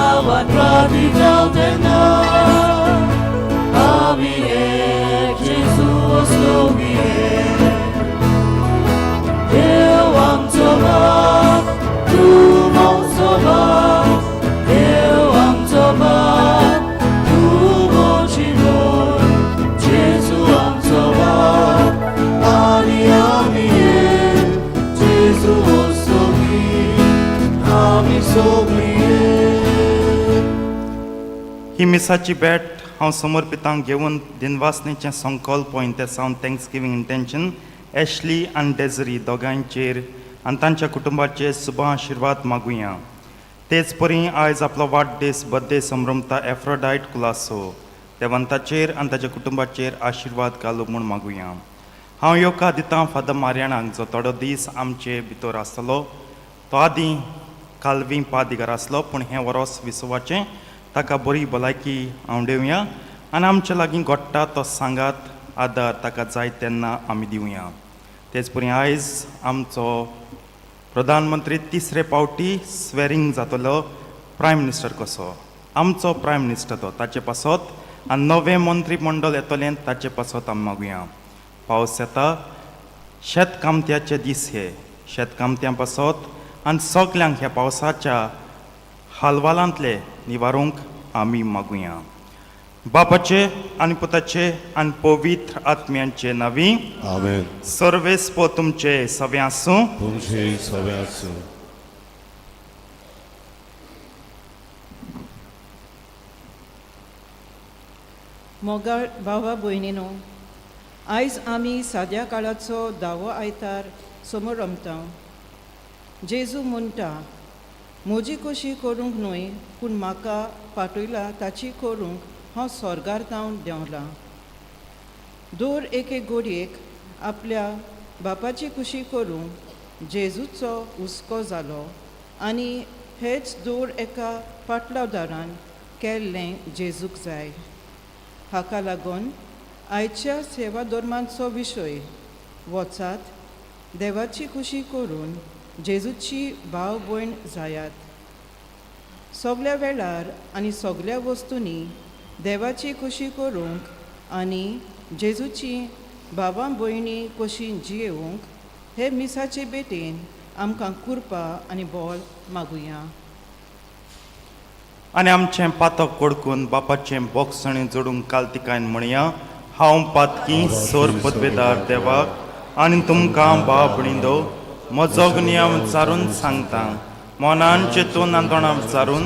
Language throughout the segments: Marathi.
awan radi daldena Avier Jesus lovier Eu am tobat Tu mong tobat Eu am tobat Tu mochilor Jesus am tobat Ani avier Jesus Ami he मिसाची bat हांव समर्पितांक घेवन दिनवासनेचें संकल्प ते सावन थँक्सगिवींग इंटेंशन एशली आनी डेझरी दोगांचेर आनी तांच्या कुटुंबाचेर शुभ आशिर्वाद मागुया. तेच परी आयज आपलो वाडदीस बर्थडे संभ्रमता एफ्रोडायट कुलासो देवंताचेर आनी ताच्या कुटुंबाचेर आशिर्वाद घालूं म्हूण मागुया. हांव योका दितां फादर मारियाणाक जो थोडो दीस आमचे भितर आसतलो. तो आदीं कालवी पादिगार आसलो पूण हें वरोस विसवाचें ताका बरी भलायकी हांव दिवया आनी आमचे लागीं घोडटा तो सांगात आदार ताका जाय तेन्ना आमी दिवया. तेच परी आयज आमचो प्रधानमंत्री तिसरे पावटी स्वेरींग जातलो प्रायम मिनिस्टर कसो. आमचो प्रायम मिनिस्टर तो ताचे पासत आनी नवें मंत्री मंडळ येतलें ताचे पासत आमी मागुया. पावस येता शेतकामत्याचे दीस हे शेतकामत्यां पासत आनी सगल्यांक ह्या पावसाच्या हालवालांतले निवारूंक आमी मागुया. बापाचे आनी पुताचे आनी पवित्र आत्म्यांचे नांवी आमेन. सर्वेस्पो तुमचे सवे आसूं. तुमचे सवे आसूं. मोगाळ भावा भयणीनो, आयज आमी साद्या काळाचो दावो आयतार समोर रमता. जेजू म्हणटा, म्हजी कशी करूंक न्हय पूण म्हाका पाठयला ताची करूंक हांव स्वर्गार जावन देंवला. दर एके घडयेक आपल्या बापाची खुशी करूंक जेजूचो हुस्को जालो आनी हेच दर एका पाटलावदारान केल्लें जेजूक जाय. हाका लागून आयच्या सेवा धर्मांचो विशय वचात देवाची खुशी करून जेजूची भाव भयण जायात. सगळ्या वेळार आनी सगळ्या वस्तूंनी देवाची खुशी करूंक आनी जेजूची भावां भयणी कशी जियेवंक हे मिसाचे बेटेन आमकां कुरपा आनी बोल मागुया. आनी आमचें पातक कोडकून बापाचें बोगसणें जोडूंक कालतिकायन म्हणया. हांव पातकी सोर पदवेदार देवाक आनी तुमकां भाव भणिंदो म्हजो नियम विचारून सांगता. मनान चिंतून आनी तोंडां विचारून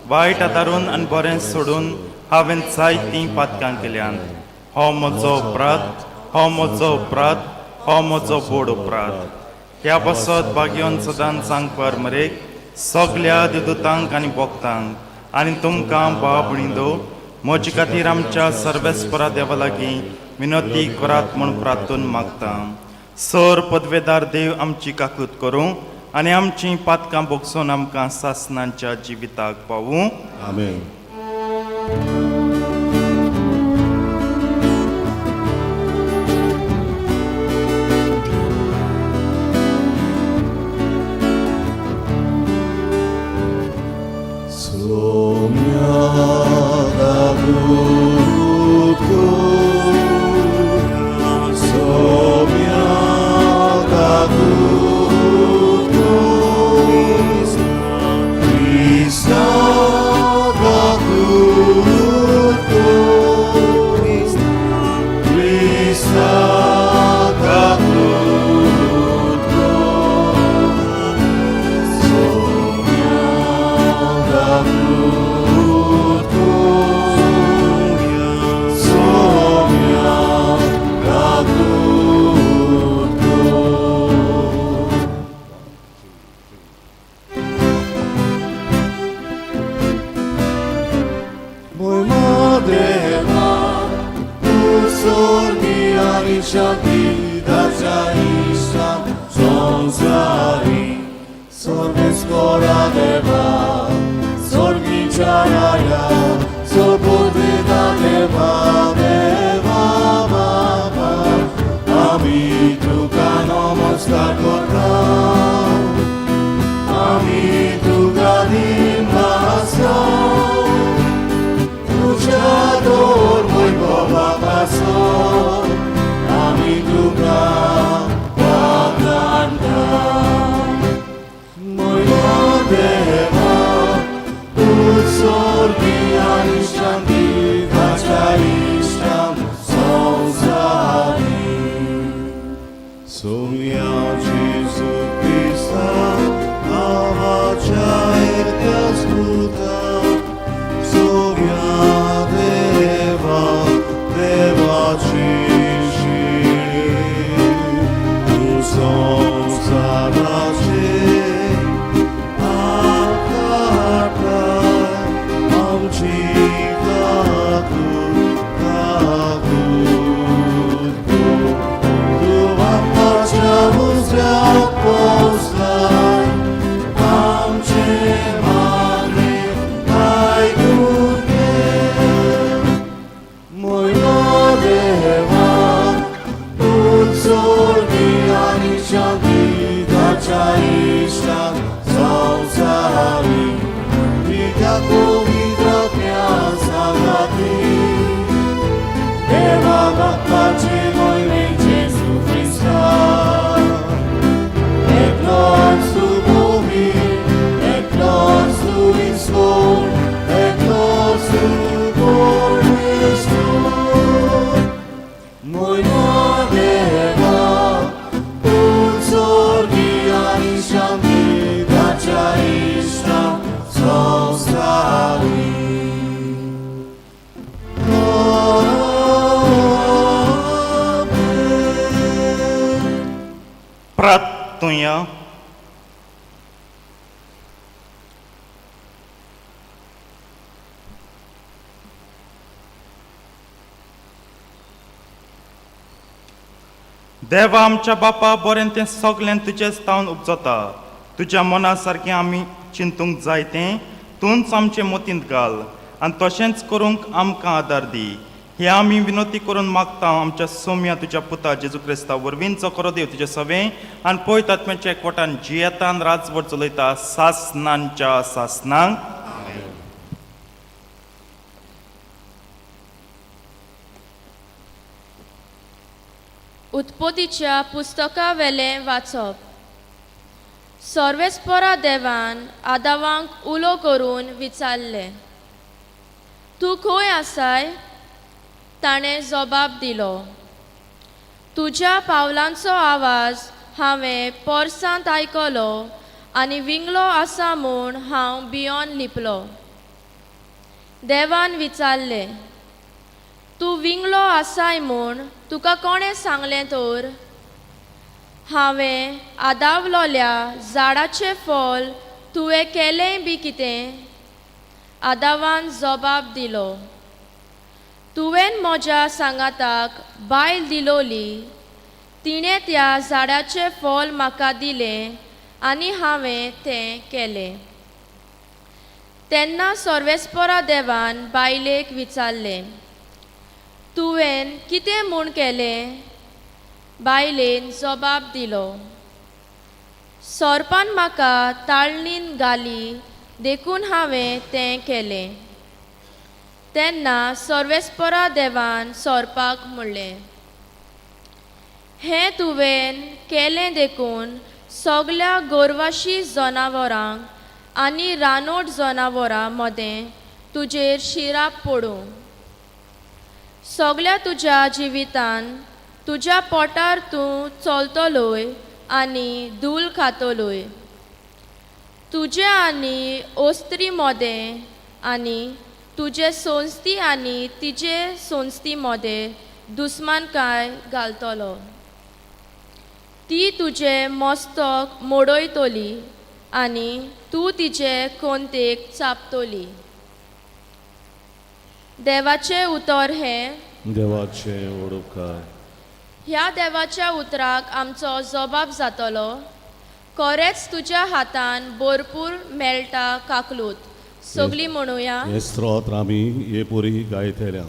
वायट आदारून आनी बरें सोडून हांवें जायतीं पातकां केल्यान. हो म्हजो उपरात, हो म्हजो उपरात, हो म्हजो बोड उपरात. ह्या बसत बागयोन सदांच सांगपार मरेक सगल्या दिदूतांक आनी भोगतांक आनी तुमकां भाव भणिंदो म्हजे खातीर आमच्या सर्वेस्परा देवा लागीं विनोती करात म्हूण प्रार्थून मागता. सर पदवेदार देव आमची काकूत करूं आनी आमचीं पातकां भोगसून आमकां सासणांच्या जिविताक पावूं. आमेन. Ami tu gadim baso 솔기한 이상이 가자 이상 성사리 소미야 지수 비사 아바자의 가스부다 소미야 대바 지시리 우성사라지 प्रार्थूया. देवा आमच्या बापा बरें तें सगळें तुजेच तावन उपजता. तुज्या मना सारकें आमी चिंतूंक जाय तें तूंच आमचे मतींत घाल आनी तशेंच करूंक आमकां आदार दी. हे आमी विनोती करून मागता आमच्या सौम्या तुज्या पुता जेजू क्रिस्ता वरवींचो करो देव तुजे सवे आनी पळयत आत्म्याच्या एकवटान जियेतान राजभर चलयता सासनांच्या सासनांक. उत्पत्तीच्या पुस्तका वेलें वाचप. सर्वेस्परा देवान आदावांक उलो करून विचारलें, तूं खंय आसाय? ताणें जबाब दिलो, तुज्या पावलांचो आवाज हांवें परसांत आयकलो आनी विंगलो आसा म्हूण हांव भियोन लिपलो. देवान विचारलें, तूं विंगलो आसाय म्हूण तुका कोणें सांगलें तर? हांवें आदावलोल्या झाडाचें फळ तुवें केलेंय बी कितें? आदावान जबाब दिलो, तुवें म्हज्या सांगाताक बायल दिलोली, तिणें त्या झाडाचें फळ म्हाका दिलें आनी हांवें तें केलें. तेन्ना सर्वेस्परा देवान बायलेक विचारलें, तुवें कितें म्हूण केलें? बायलेन जबाब दिलो, सोरपान म्हाका ताळणीन घाली देखून हांवें तें केलें. तेन्ना सर्वेस्परा देवान सोरपाक म्हणलें, हें तुवें केलें देखून सगल्या गोरवाशी जनावरांक आनी रानोट जनावरां मदें तुजेर शिराप पडूं. सगल्या तुज्या जिवितान तुज्या पोटार तूं चलतलोय आनी धूल खातलोय. तुजे आनी ओस्त्री मदें आनी तुजे सोंस्ती आनी तिजे सोंस्ती मदें दुस्मानकाय घालतलो. ती तुजे मस्तक मोडयतली आनी तूं तिजे कोंतेक चापतली. देवाचें उतर हें. देवाचें ओडुकार. ह्या देवाच्या उतराक आमचो जबाब जातलो, खरेंच तुज्या हातान भरपूर मेळटा काकलूत. सगळीं म्हणुया, हे स्तोत्र आमी हे पुरी गायतल्या.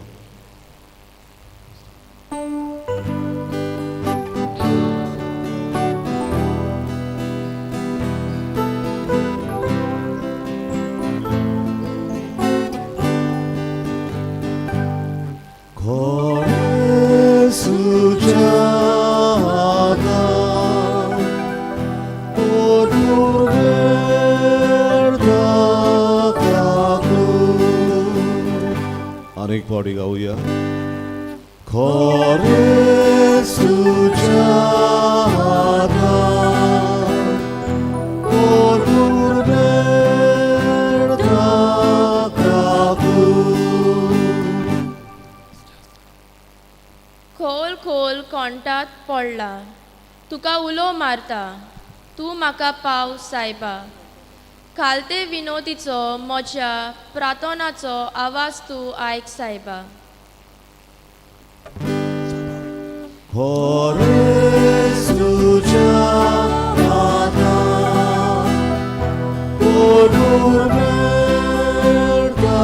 Por tu verdad, अनेक पावटी गाऊया. खरेच तुझ्या हातांत भरपूर मेळटा काकून. खोल खोल कोंटात पडला, तुका उलो मारता, तूं म्हाका पाव सायबा. खालते विनोदीचो म्हज्या प्रार्थनाचो आवाज तूं आयक सायबा. खरेच तुझ्या हातांत भरपूर मेळटा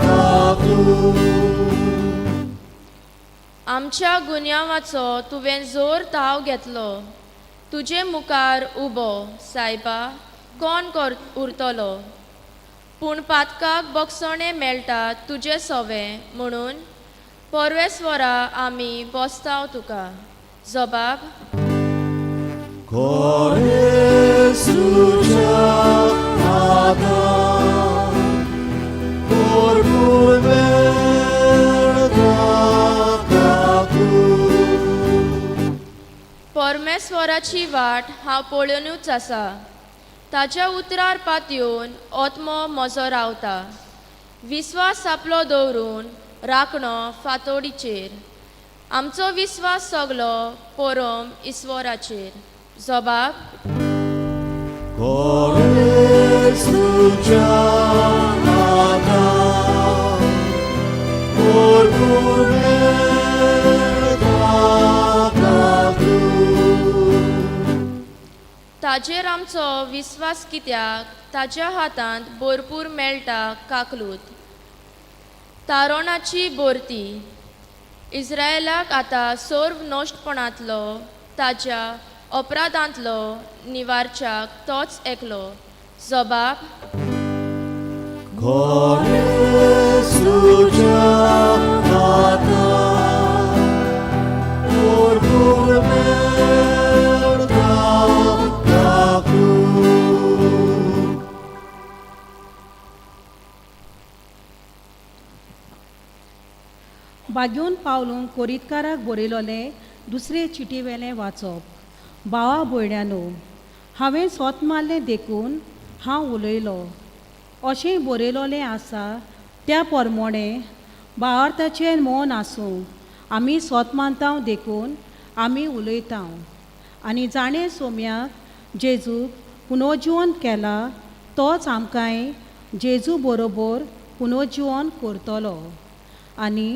काकून. आमच्या गुन्यांवाचो तुवें जोर ताव घेतलो, तुजे मुखार उबो सायबा कोण उरतलो. पूण पातकाक बक्षणे मेळटा तुजे सवे म्हणून परवेस्वरा आमी बसताव तुका. जबाब खरेच तुझ्या हातांत भरपूर मेळटा काकून. परमेश्वराची वाट हांव पळोवनूच आसा, ताच्या उतरार पातयेवन ओत्मो म्हजो रावता. विस्वास आपलो दवरून राखणो फातोडीचेर, आमचो विस्वास सगलो परम इस्वराचेर. जबाब खरेच तुझ्या हातांत भरपूर मेळटा काकून. ताजेर आमचो विस्वास कित्याक ताच्या हातांत भरपूर मेळटा काकलूत. तारोणाची बोरती इस्रायलाक आतां सर्व नश्टपणांतलो ताच्या अपराधांतलो निवारच्याक तोच एकलो. जबाब खरेच तुझ्या हातांत भरपूर मेळटा काकून. बागेवन पावलून कोरीतकाराक बरयलोले दुसरे चिटीवेलें वाचप. भावा भयण्यांनो, हांवें सोत मारलें देखून हांव उलयलो. अशें बरयलोलें आसा त्या प्रमाणें भावार्थाचें मौन आसूं आमी सोत मानताव देखून आमी उलयताव. आनी जाणें सोम्याक जेजूक पुनर्जीवन केलां तोच आमकांय जेजू बरोबर पुनर्जीवन करतलो आनी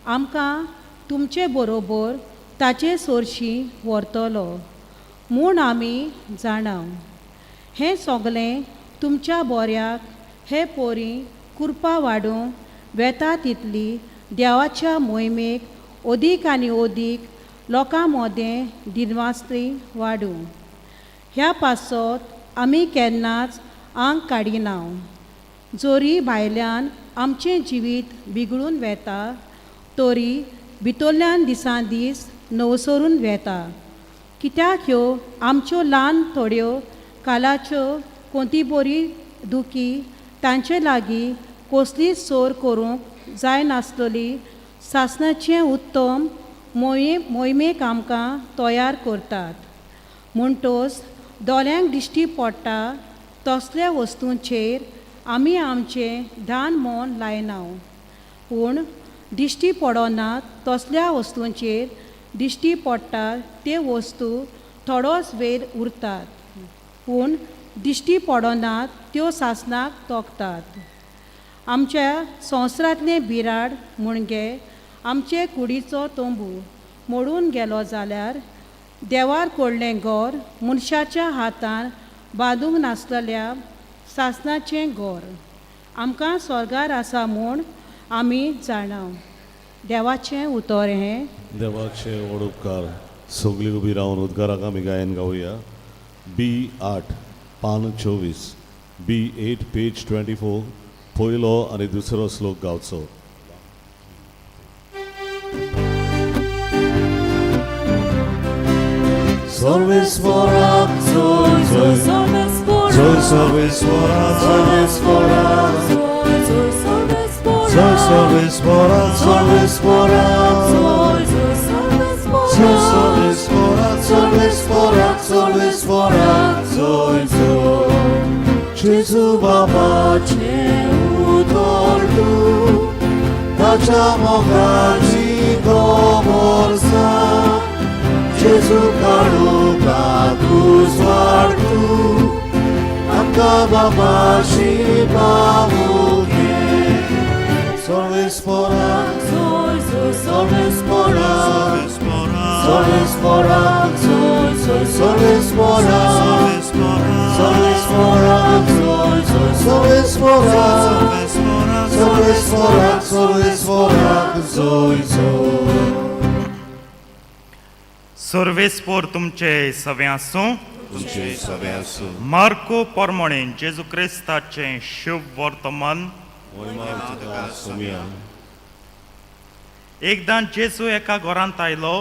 आमकां तुमचे बरोबर ताचे सोरशीं व्हरतलो म्हूण आमी जाणाव. हें सगलें तुमच्या बऱ्याक हे पोरी कृपा वाडूंक वेता तितली देवाच्या मोहिमेक अदीक आनी अदीक लोकां मदें दिनवासली वाडूं. ह्या पासत आमी केन्नाच आंग काडिनाव. जोरी भायल्यान आमचें जिवीत बिगडून वेता तोरी भितरल्यान दिसान दीस नवसरून वेता. कित्याक ह्यो आमच्यो ल्हान थोड्यो कालाच्यो कोणती बरी दुखी तांचे लागीं कसलीच सोर करूंक जायनासतली सासणाचें उत्तम मोहिमेक आमकां तयार करतात. म्हणटोच दोळ्यांक दिश्टी पडटा तसल्या वस्तूंचेर आमी आमचें ध्यान मन लायनाव. पूण दिश्टी पडनात तसल्या वस्तूंचेर दिश्टी पडटा ते वस्तू थोडोच वेळ उरतात पूण दिश्टी पडनात त्यो सासणाक तोखतात. आमच्या संवसारांतलें बिराड मुणगे आमचे कुडीचो तोंबू मोडून गेलो जाल्यार देवार कोडलें गोर मनशाच्या हातान बांदूंक नासलेल्या सासणाचें गोर आमकां स्वर्गार आसा म्हूण आमी जाणाव. देवाचें उतर हें. देवाचे व्हड उपकार. सगळीं उबी रावन उद्गाराक आमी गायन गावया. B8 पान 24 B8 पेज 24 पयलो आनी दुसरो श्लोक गावचो. सर्वेस्वराक जय जय जय सर्वेस्वराक सर्वेस्वराक जय Sorvespora, sorvespora, sorvespora, sorvespora, zoi, zoi. Gesù Baba Cię utoldu, tacia mogaci do morza. Gesù karuka tu zwartu, amka Baba Shiva mugie. Sorvespora, sorvespora, sorvespora, sorvespora, sorvespora, sorvespora, sorvespora, sorvespora, zoi, zoi. सर्वेस्पोर तुमचे सव्यासो तुमचे सगळ्यांसो मार्को प्रमाणे जेजू क्रिस्ताचे शुभ वर्तमान. एकदां जेजू एका घरांत आयलो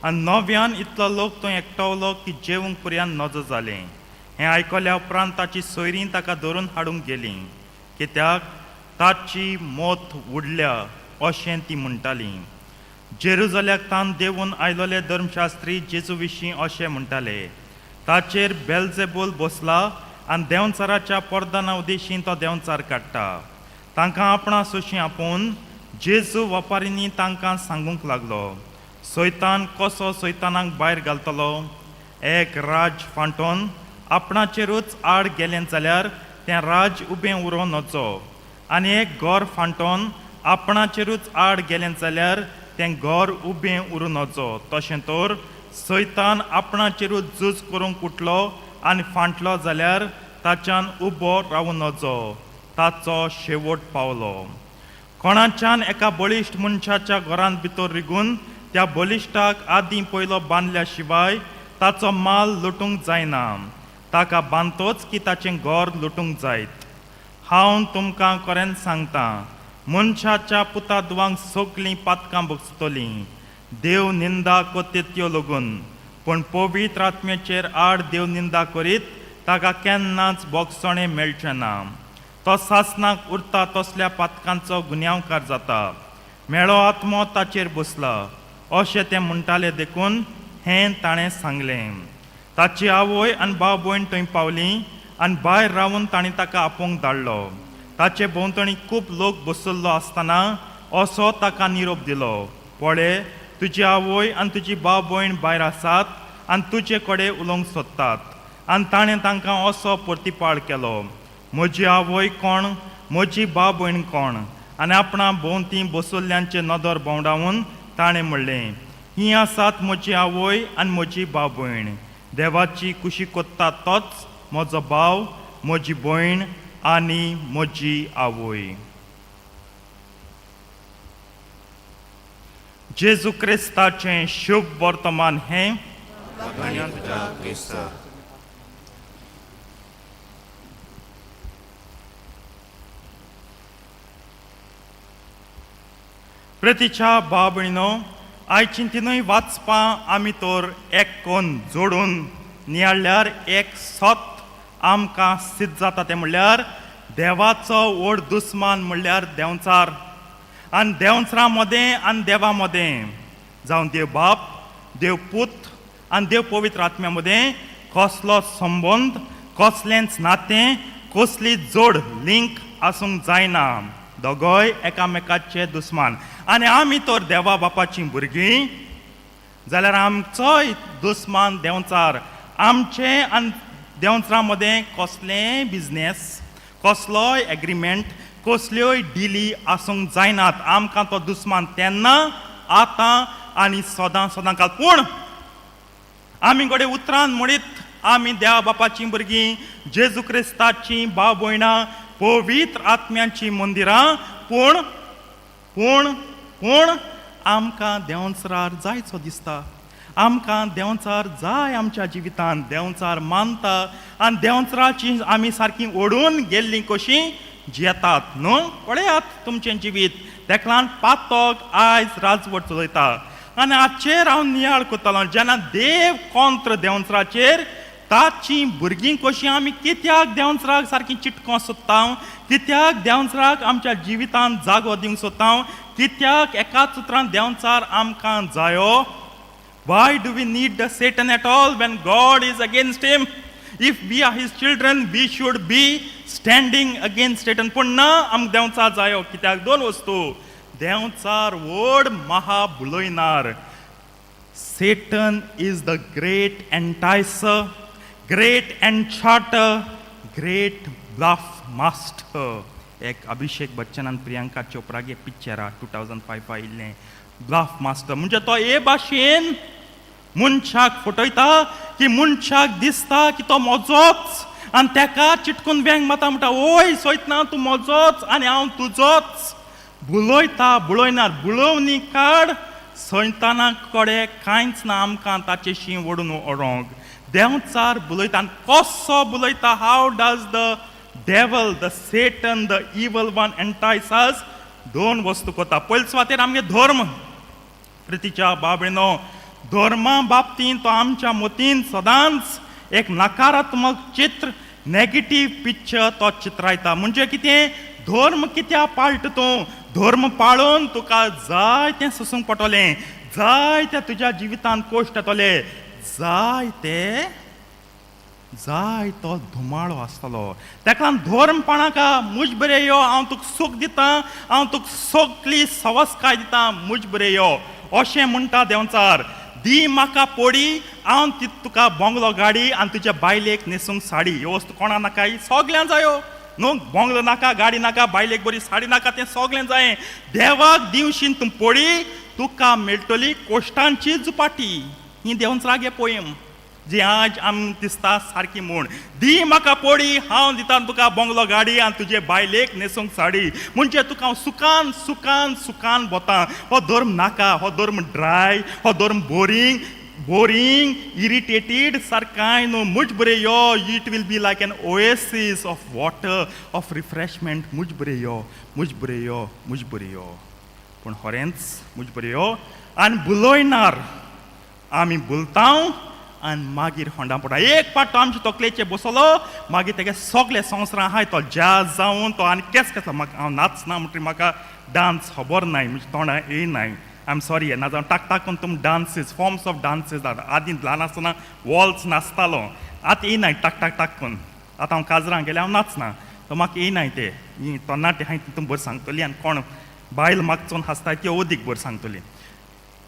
आनी नव्यान इतलो लोक थंय एकठावलो की जेवंक पर्यंत नजो जालें. हें आयकल्या उपरांत ताची सोयरीं ताका धरून हाडूंक गेलीं, कित्याक ताची मोत उडल्या अशें ती म्हणटाली. जेरुजल्याक तान देवून आयलोले धर्मशास्त्री जेजू विशीं अशें म्हणटाले, ताचेर बेल्जेबूल बसला आनी देंवचाराच्या परदाना उदेशीं तो देंवचार काडटा. तांकां आपणा सुशी आपूण जेजू वेपारींनी तांकां सांगूंक लागलो, सैतान कसो सैतानाक भायर घालतलो. एक राज फांटोन आपणाचेरूच आड गेलें जाल्यार तें राज उबें उरों नजो, आनी एक घर फांटोन आपणाचेरूच आड गेलें जाल्यार तें घर उबें उरूं नजो. तशें तर सैतान आपणाचेरूच झूज करूंक उठलो आनी फांटलो जाल्यार ताच्यान उबो रावूं नजो, ताचो शेवट पावलो. कोणाच्यान एका बळिश्ट मनशाच्या घरांत भितर रिगून त्या बलिश्टाक आदीं पयलो बांदल्या शिवाय ताचो माल लुटूंक जायना. ताका बांदतोच की ताचें घर लुटूंक जायत. हांव तुमकां खरेंच सांगतां, मनशाच्या पुतादवांक सगलीं पातकां भोगतलीं, देव निंदा कोते त्यो लागून, पूण पवित्र आत्म्याचेर आड देव निंदा करीत ताका केन्नाच भोगसणें मेळचें ना. तो सासनाक उरता तसल्या पातकांचो गुन्यांवकार जाता. मेळो आत्मो ताचेर बसला अशें तें म्हणटालें देखून हें ताणें सांगलें. ताची आवय आनी भाव भयण थंय पावलीं आनी भायर रावून तांणी ताका आपोवंक धाडलो. ताचे भोंवतणी खूब लोक बसल्लो आसतना असो ताका निरोप दिलो, पळय तुजी आवय आनी तुजी भाव भयण भायर आसात आनी तुजे कडेन उलोवंक सोदतात. आनी ताणें तांकां असो प्रतिपाळ केलो, म्हजी आवय कोण, म्हजी भाव भयण कोण. आनी आपणा भोंवती बसल्ल्यांचे नदर भोंवडावन ताणें म्हणलें, ही आसात म्हजी आवय आनी म्हजी भाव भयण. देवाची कुशी कोत्ता तोच म्हजो भाव, म्हजी भयण आनी म्हजी आवय. जेजू क्रिस्ताचें शुभ वर्तमान हें प्रतिच्या भाव भयणीनो, आयचीं तिनूय वाचपां आमी तर एक कोण जोडून नियाळ्यार एक सोत आमकां सिद्ध जाता. तें म्हणल्यार देवाचो व्हड दुस्मान म्हणल्यार देंवचार. आनी देंवचारा मदें आनी देवा मदें जावं देव बाप, देव पूत आनी देव पवित्र आत्म्या मदें कसलो संबंद, कसलेंच नातें, कसली जोड लिंक आसूंक जायना. दोगोय एकामेकाचे दुस्मान. आनी आमी तर देवा बापाचीं भुरगीं जाल्यार आमचोय दुस्मान देंवचार. आमचे आनी देंवचारा मदें कसलेंय बिजनेस, कसलोय एग्रीमेंट, कसल्योय डिली आसूंक जायनात. आमकां तो दुस्मान तेन्ना, आतां आनी सदां सदां काल. पूण आमी घडे उतरान म्हणीत आमी देवा बापाचीं भुरगीं, जेजू क्रिस्ताचीं भाव भयणां, पवित्र आत्म्याचीं मंदिरां. पूण पूण पूण आमकां देंवचार जायचो दिसता. आमकां देंवचार जाय आमच्या जिवितांत. देंवचार मानता आनी देंवचाराची आमी सारकीं ओडून गेल्लीं कशीं जियेतात न्हू. पळयात तुमचें जिवीत. तेका लागून पातोक आयज राजवट चलयता. आनी हाचेर हांव नियाळ कोत्तलो, जेन्ना देव कोंत्र देंवचाराचेर ताची भुरगीं कशीं आमी कित्याक देंवचाराक सारकीं चिटको सोदता, कित्याक देंवचाराक आमच्या जिवितांत जागो दिवंक सोदता, कित्याक एकाच उतरान देंवचार आमकां जायो. Why do we need the Satan at all when God is against him? If we are his children, we should be standing against Satan. पूण ना आमकां देंवचार जायो कित्याक दोन वस्तू. देंवचार व्हड महा बुलयणार. Satan is the great enticer, great enchanter, great bluff master. एक अभिषेक बच्चन आनी प्रियांका चोप्रागे पिक्चर 2005 आयिल्लें ब्लफ मास्टर. म्हणजे तो हे भाशेन मनशाक फटयता की मनशाक दिसता की तो मोजोच आनी तेका चिटकून व्यंग माता म्हणटा ओय सोयतना तूं मोजोच आनी हांव तुजोच. बुलयता बुलयनार बुलोवनी काड सैताना कडेन कांयच ना आमकां ताचेशी ओडून व्हरोंक. देंवचार बुलयता आनी कसो बुलयता. How does the devil, the Satan, the evil one entice us. दोन वस्तू कोता. पयले सुवातेर आमगे धर्म. प्रितीच्या बाबळीनो धर्मा बाबतींत तो आमच्या मतीन सदांच एक नकारात्मक चित्र, नेगेटिव्ह पिक्चर तो चित्रायता. म्हणजे कितें धर्म कित्याक पाळटा तूं. धर्म पाळून तुका जाय तें सोसूंक पडटलें, जाय तें तुज्या जिवितांत कोश्ट येतले, जाय तो धुमाळो आसतलो. तेका लागून धर्मपणाका मुज बरें यो, हांव तुका सूख दितां, हांव तुका सगळी सवस्काय दितां, मुज बरें यो अशें म्हणटा देंवचार. दी म्हाका पोडी, हांव तुका बोंगलो गाडी आनी तुज्या बायलेक न्हेसूंक साडी. ह्यो वस्तू कोणा नाकाय, सगळ्यां जायो न्हू. बोंगलो नाका, गाडी नाका, बायलेक बरी साडी नाका, तें सगळें जाय. देवाक दिवशीन तूं पोडी, तुका मेळटली कोश्टांची जुपाटी. ही देंवचारागे पोयम जी आज आम दिसता सारकी म्हूण. दी म्हाका पोडी, हांव दिता तुका बोंगलो गाडी आनी तुजे बायलेक न्हेसूंक साडी. म्हणजे तुका हांव सुखान सुखान सुखान भोतां. हो धर्म नाका, हो धर्म ड्राय, हो धर्म बोरींग, इरिटेटेड सारकाय न्हू. मुज बरें यो, it will be like an oasis of water, of refreshment. मुज बरें यो, मुज बरें यो, मुज बरें यो. पूण खरेंच मुज बरें यो आनी बुलयनार. आमी बुलता आनी मागीर होंडा पडटा. एक पाट तो आमचे तकलेचेर बसलो, मागीर तेगे सगळे संवसारां आहाय तो जॅज जावन तो आनी केस म्हाका हांव नाचना म्हणटा म्हाका डान्स खबर नाय, म्हणजे तोंडां येयनाय. आय एम सॉरी ना जावन टाक करून तुम डान्सीस, फॉर्म्स ऑफ डान्सीस आदीं ल्हान आसतना वॉल्स नाचतालो, आतां येयनाय टाक करून. आतां हांव काजरां गेल्यार हांव नाचना, तो म्हाका येयनाय ते. तो नाट्य हांवें तितून बरें सांगतली आनी कोण बायल म्हाका चोवन हांसताय ती अदीक बरें सांगतली.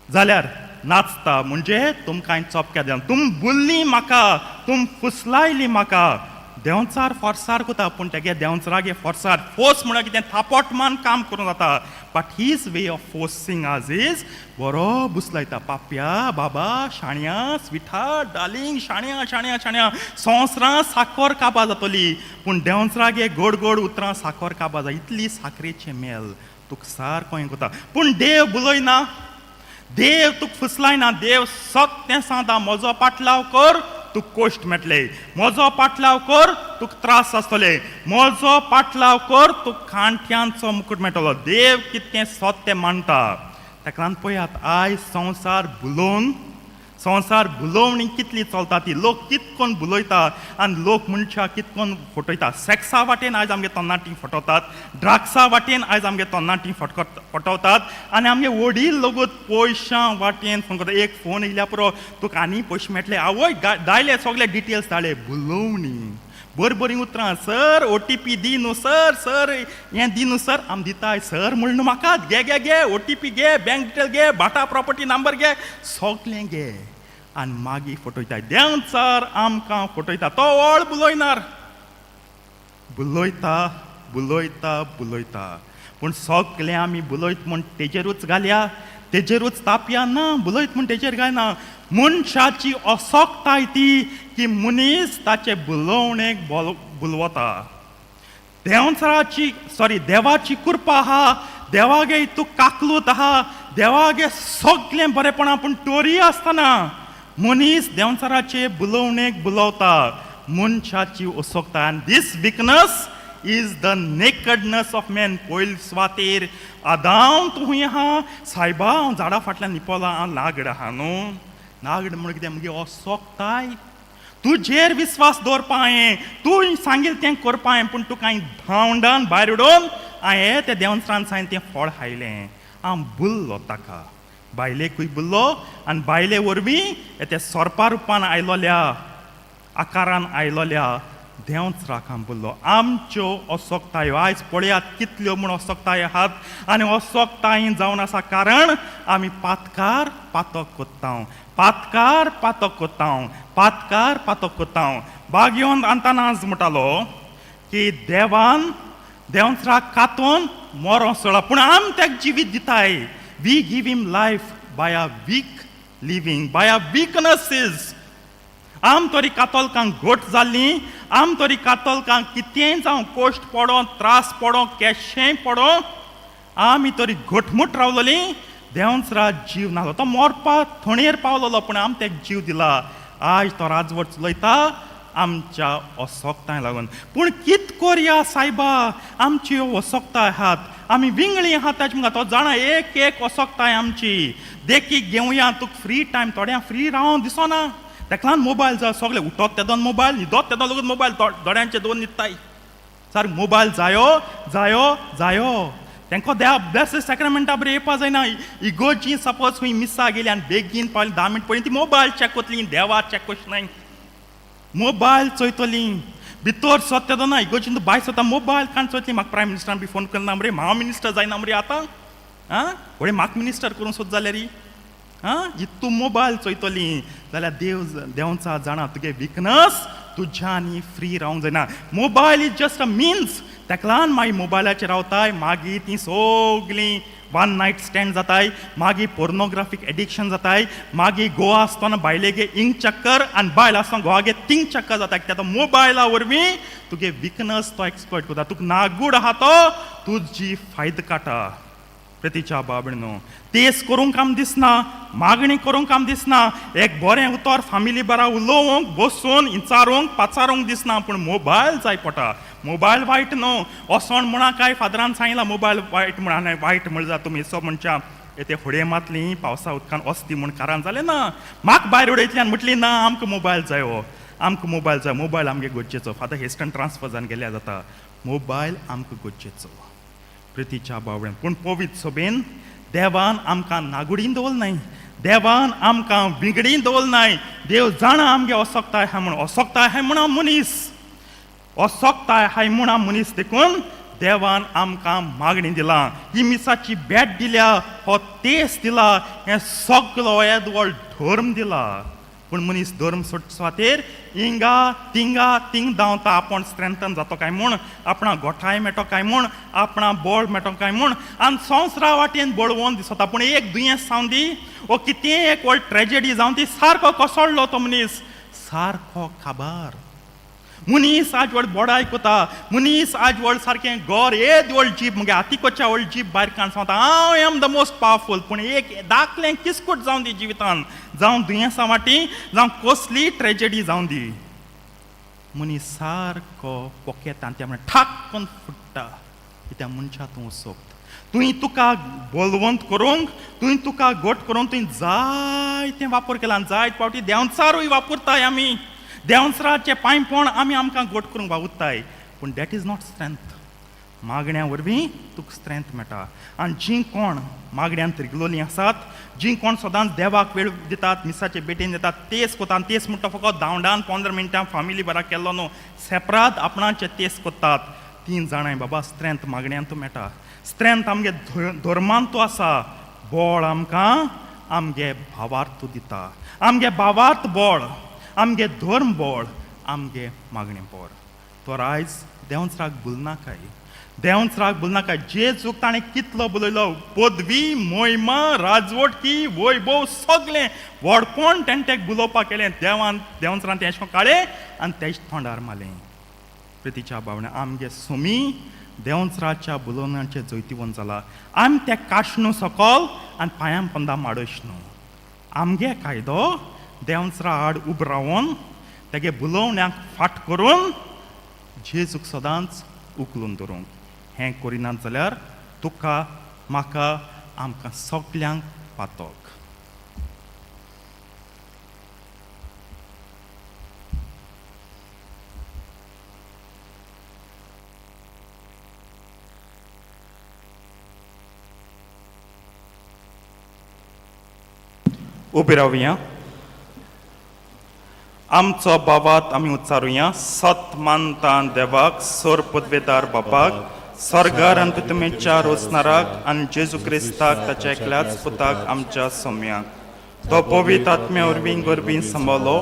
जाल्यार नाचता म्हणजे तुमकां हांवें चोपक्या दिला. तुम बुल्ली म्हाका, तुम फुसलायली म्हाका. देंवचार फोर्सार कोता, पूण तेगे देंवचारागे फोर्सार फोर्स म्हणल्यार कितें थापोटमान काम करूं जाता. But his way of forcing आज इज बरो बुसलायता. पाप्या बाबा शाण्या स्विठा डार्लिंग शाण्या शाण्या शाण्या. संवसारां साखर काबां जातली, पूण देंवचारागे गोड गोड उतरां साखर काबां जाय. इतली साखरेचें मेल तुका सारको हें कोता. पूण देव बुलयना, देव तुका फुसलायना. देव सत्तें सांगता म्हजो पाटलाव कर तुका कोश्ट मेळटले, म्हजो पाटलाव कर तुका त्रास आसतले, म्हजो पाटलाव कर तुका खांट्यांचो मुकुट मेळटलो. देव कितें सत्तें मानता. ताका लागून पळयात आयज संवसार बुलोवणी कितली चलता ती. लोक कितकोन बुलयता आनी लोक मनशां कितकोन फटयता. सॅक्सा वाटेन आयज आमगे तरणाटीं फटोवतात, ड्रग्सा वाटेन आयज आमगे तरणाटीं फटोवतात आनी आमगे वडील लोगूत पयशां वाटेन फोन करता. एक फोन येयल्या पुरो तुका आनी पयशे मेळटले, आवय दायले सगळे डिटेल्स धाडले. बुलोवणी बरी उतरां. सर OTP दी न्हू सर हें दी न्हू सर. आम दिताय सर म्हणून म्हाका गे OTP गे, बँक डिटेल गे, बाटा प्रॉपर्टी नंबर गे, सगळें गे. आनी मागीर फटयताय. देंवचार आमकां फटयता. तो व्हड बुलयनार. बुलयता पूण सगळें आमी बुलयत म्हूण तेजेरूच घालया, तेजेरूच तापया ना. बुलयत म्हूण तेजेर घालना. मनशाची असोकताय ती की मनीस ताचे बुलोवणेक बुलवता. देवाची कृपा आहा, देवागे हितू काकलूत आहा, देवागे सगळें बरेपणां. पूण तोरी आसतना मनीस देंवचाराचे बुलोवणेक बुलवता. मनशाची असोकताय. आनी दीस weakness is the nakedness of man. पयले सुवातेर आदाम तूं खूंय आहा, सायबा हांव झाडां फाटल्यान निपोला, हांव नागड आहा न्हू. नागड म्हण कितें मगे असोकताय. तुजेर विस्वास दवरपायें तूं सांगिल तें करपायें पूण तुका हांवें धांवडान भायर उडोवन हांवें तें देंवचारान सायन तें फळ खायलें हांव बुल्लो ताका बायलेकूय बुल्लो आनी बायले वरवीं ते सोरपा रुपान आयलोल्या आकारान आयलोल्या देंवचराक हांव बुल्लो आमच्यो असोकतायो आयज पळयात कितल्यो म्हूण असोकताय आहात आनी असोकताय जावन आसा कारण आमी पातकार पातक कोत्तांव पातकार पातक कोत्तांव पातकार पातक कोत्तांव बागयोन आंतानाज म्हणटालो की देवान देंवचराक कातून मोरो सोडला पूण आमी ताका जिवीत दिताय we give him life by a weak living by a weaknesses आम तरी कातोलकांक घोट जाल्लीं आम तरी कातोलकांक कितेंय जावं कोश्ट पडो त्रास पडो केशेंय पडो आमी तरी घटमूट रावलोलीं देंवचरा जीव नासलो तो मोरपा थोणेर पावलोलो पूण आमी ताका जीव दिला आयज तो राजवट चलयता आमच्या असोकताय लागून पूण कित कोरया सायबा आमची असोकताय आहात आमी विंगळी आहात ताचे मुखार तो जाणा एक एक असोकताय आमची देखीक घेवया तुका फ्री टायम थोड्या फ्री रावंक दिसना ताका लागून मोबायल जाय सगळे उठोत तेदोन मोबायल न्हिदोत तेदोन लगून मोबायल दोळ्यांचे दोन न्हिदताय सारको मोबायल जायो जायो जायो तांकां देवा ब्लेसीड सॅक्रमेंटा बरें येवपा जायना इगोजी सपोज खंय मिसा गेली आनी बेगीन पावली 10 मिनट पयलीं ती मोबायल चॅक कोतली देवा चॅक कोशनाय मोबायल चोयतली भितर सोद तेदोन इगोजीन भायर सोदता मोबायल काण चोयतली म्हाका प्रायम मिनिस्टरान बी फोन करना मरे हांव मिनिस्टर जायना मरे आतां आं थोडे म्हाका मिनिस्टर करूंक सोद जाल्यार तूं मोबायल चोयतली जाल्यार देंवचा जाणा तुगे विकनस तुज्यानी फ्री रावंक जायना mobile is just a means ताका लागून मागीर मोबायलाचेर रावताय मागीर तीं सगळीं वन नायट स्टँड जाताय मागीर पोर्नोग्राफीक एडिक्शन जाताय मागीर गोवा आसतना बायलेगे इंग चक्कर आनी बायल आसतना घोवागे तींग चक्कर जाता कित्याक मोबायला वरवीं तुगे विकनस तो एक्सप्लॉयट करता तुका नागूड आहा तो तुजी फायदो काडटा प्रतीच्या बाबडीनो तेस करूंक काम दिसना मागणी करूंक काम दिसना एक बरें उतर फामिली बारा उलोवंक बसून इंचारूंक पाचारूंक दिसना पूण मोबायल जाय पडटा मोबायल वायट न्हू असोण म्हणा काय फादरान सांगला मोबायल वायट म्हण आनी वायट म्हणल्यार तुमी सो म्हणच्या ते होडे मातली पावसा उदकान वस्ती म्हूण कारण जालें ना म्हाका भायर उडयतली आनी म्हटली ना आमकां मोबायल जायो आमकां मोबायल जाय मोबायल आमगे गोडचेचो फादर हेस्टन ट्रान्सफर जावन गेल्या जाता मोबायल आमकां गोडचेचो प्रितीच्या बावड्यान पूण पवित्र सभेन देवान आमकां नागुडीन दवरनाय देवान आमकां विगडीन दवरनाय देव जाणा आमगे असोकताय आहाय म्हूण असोकताय आहाय म्हूण मनीस असोकताय आहाय म्हूण मनीस देखून देवान आमकां मागणी दिला ही मिसाची भेट दिल्या हो तेस दिला हें सगळो येदवळ धर्म दिला पूण मनीस धर्म सुटपाचेर हिंगा थिंग धांवता आपूण स्ट्रेंथन जातो काय म्हूण आपणा गोठाय मेळटो काय म्हूण आपणा बळ मेळटो काय म्हूण आनी संवसारा वाटेन बळवून दिसता पूण एक दुयेंस जावन दी वो कितें एक व्हड ट्रेजेडी जावन ती सारको कोसळ्ळो तो मनीस सारको काबार मनीस आज व्हड बोडाय कोता मनीस आज व्हड सारकें गोर येद व्हड जीब मुगे हातीकोच्या व्हड जीब भायर काण सांगता हांव एम द मोस्ट पावरफूल पूण एक दाखलें किसकूट जावन दी जिवितान जावं दुयेंसा वाटी जावं कसली ट्रेजेडी जावन दी मनीस सारको पोकेतान त्या म्हण ठाक्कन फुट्टा त्या मनशा तूं सोक्त तुवें तुका बोलवंत करूंक तुवें तुका घोट करूंक तुवें जायतें वापर केला आनी जायत फावटी देंवचारूय वापरताय आमी देंवचराचे पांयपण आमी आमकां घोट करूंक वावुरताय पूण दॅट इज नॉट स्ट्रेंथ मागण्या वरवीं तुका स्ट्रेंथ मेळटा आनी जीं कोण मागण्यांत रिगलोलीं आसात जीं कोण सदांच देवाक वेळ दितात मिसाचे बेटेन दितात तेच कोतात आनी तेच म्हणटा फकत धांवडान 15 मिनटां फामिली बरा केल्लो न्हू सेपरात आपणाचे तेच कोतात तीं जाणाय बाबा स्ट्रेंथ मागण्यांत मेळटा स्ट्रेंथ आमगे धर्मांत आसा बळ आमकां आमगे भावार्थ दिता आमगे भावार्थ बळ आमगे धर्म बळ आमगे मागणी बळ तो आयज देंवचराक भुलनाकाय देंवचराक भुलनाकाय जेजूक ताणें कितलो बलयलो पदवी मोहिमा राजवटकी वैभव सगळें व्हडपण तेंटेक बुलोवपाक केलें देंवचरान तें अशें काळें आनी तेज तोंडार मारलें प्रितीच्या भावना आमगे सुमी देंवचराच्या बुलोवण्याचें जैतिवंत जाला आमी तें काशनू सकल आनी पांयां पंदा माडोश न्हू आमगे कायदो देंवचरा आड उब रावन तेगे बुलोवण्याक फाट करून जेजूक सदांच उखलून दवरूंक हें करिनात जाल्यार तुका म्हाका आमकां सगल्यांक पातक उबे रावया. आमचो बाबात आमी उच्चारुया. सत मानता देवाक, सोर पदवेदार बापाक, स्वर्गार आनी पृथ्वीच्या रोचणाराक आनी जेजू क्रिस्ताक ताच्या एकल्याच पुताक आमच्या सोम्याक. तो पवित्र आत्म्या वरवीं गरबीन सांबाळलो,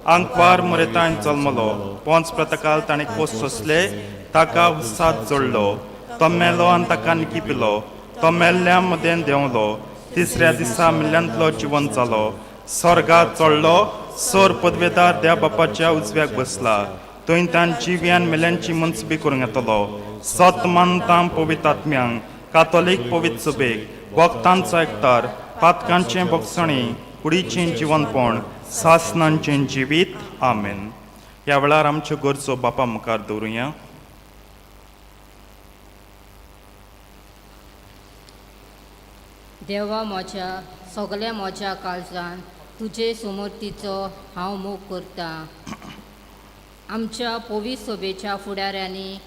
आंकवार मुरेतान जल्मलो, पोंच प्रतकाल ताणें पोस्ट सोंसले, ताका उत्साद जोडलो. तो मेलो आनी ताका निकिपिलो. तो मेल्ल्या मदें देंवलो. तिसऱ्या दिसा मिल्ल्यांतलो जिवंत जालो. स्वर्गात चडलो, सोर पदवेदार देव बापाच्या उजव्याक बसला. थंय तान जिव्यान मेल्यांची मनसुबी करूंक येतलो. सत मानतां पवित्र आत्म्यांक, कातोलीक पवित्र सभेक, भक्तांचो एकठार, पातकांचें भोगसणी, कुडीचें जिवंतपण, सासणांचें जिवीत. आमेन. ह्या वेळार आमच्यो गरजो बापा मुखार दवरुया. देवा म्हज्या सगल्या म्हज्या काळजान तुजे समर्थीचो हांव मोग करतां. आमच्या पवित्र सभेच्या फुडाऱ्यांनी